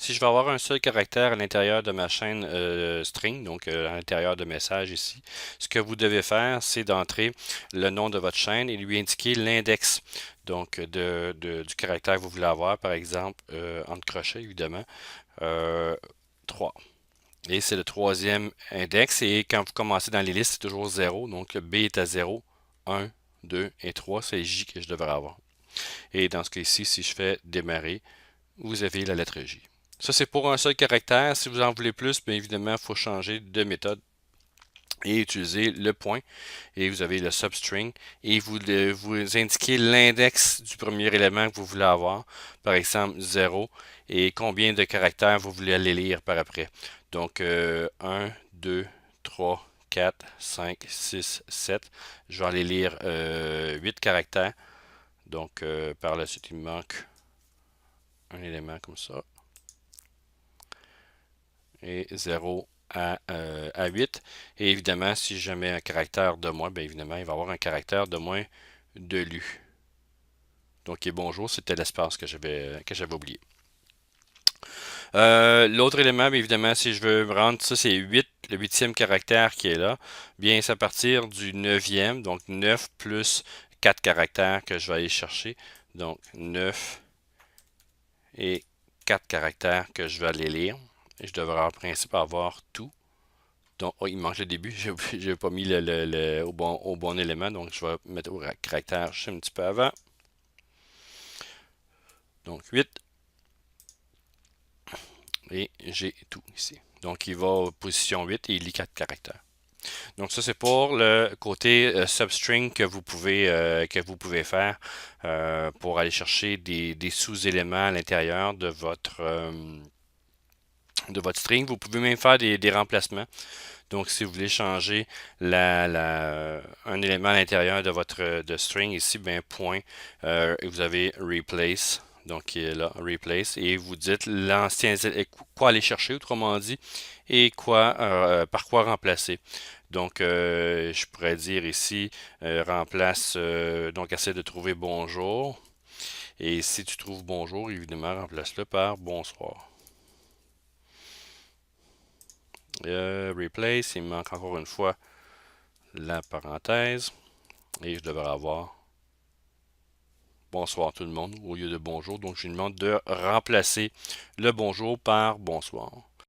Si je veux avoir un seul caractère à l'intérieur de ma chaîne string, donc à l'intérieur de message ici, ce que vous devez faire, c'est d'entrer le nom de votre chaîne et lui indiquer l'index donc du caractère que vous voulez avoir, par exemple, entre crochets, évidemment, euh, 3. Et c'est le troisième index. Et quand vous commencez dans les listes, c'est toujours 0. Donc le B est à 0, 1, 2 et 3. C'est J que je devrais avoir. Et dans ce cas-ci, si je fais démarrer, vous avez la lettre J. Ça, c'est pour un seul caractère. Si vous en voulez plus, bien évidemment, il faut changer de méthode et utiliser le point. Et vous avez le substring. Et vous indiquez l'index du premier élément que vous voulez avoir. Par exemple, 0. Et combien de caractères vous voulez aller lire par après. Donc, 1, 2, 3, 4, 5, 6, 7. Je vais aller lire 8 caractères. Donc, par la suite, il me manque un élément comme ça. Et 0 à 8. Et évidemment, si je mets un caractère de moins, bien évidemment, il va y avoir un caractère de moins de lu. Donc, et bonjour, c'était l'espace que j'avais oublié. L'autre élément, bien évidemment, si je veux me rendre, ça c'est 8, le huitième caractère qui est là, bien c'est à partir du neuvième, donc 9 plus 4 caractères que je vais aller chercher. Donc 9 et 4 caractères que je vais aller lire. Et je devrais en principe avoir tout. Donc, oh, il manque le début, j'ai pas mis au bon élément, donc je vais mettre au caractère juste un petit peu avant. Donc 8 et j'ai tout ici. Donc il va position 8 et il lit 4 caractères. Donc ça c'est pour le côté substring que vous pouvez faire pour aller chercher des sous-éléments à l'intérieur de votre string. Vous pouvez même faire des remplacements. Donc, si vous voulez changer un élément à l'intérieur de votre string, ici, ben, point, et vous avez replace, donc qui est là, replace, et vous dites l'ancien, quoi aller chercher, autrement dit, et par quoi remplacer. Donc, je pourrais dire ici, remplace, donc essaie de trouver bonjour, et si tu trouves bonjour, évidemment, remplace-le par bonsoir. Replace, il me manque encore une fois la parenthèse et je devrais avoir bonsoir tout le monde au lieu de bonjour. Donc je lui demande de remplacer le bonjour par bonsoir.